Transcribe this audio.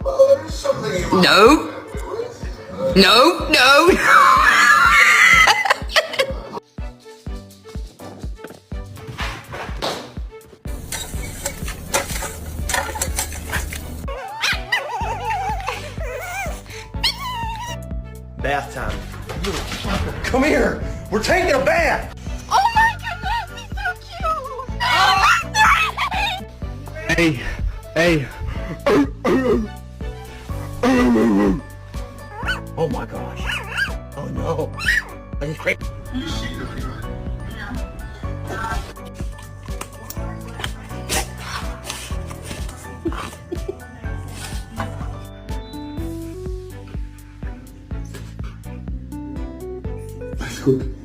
No. No, no. Bath time. You little fucker. Come here. We're taking a bath. Oh my goodness, he's so cute! Hey. Hey. Oh my gosh. Oh no. I just crazy. Alles gut.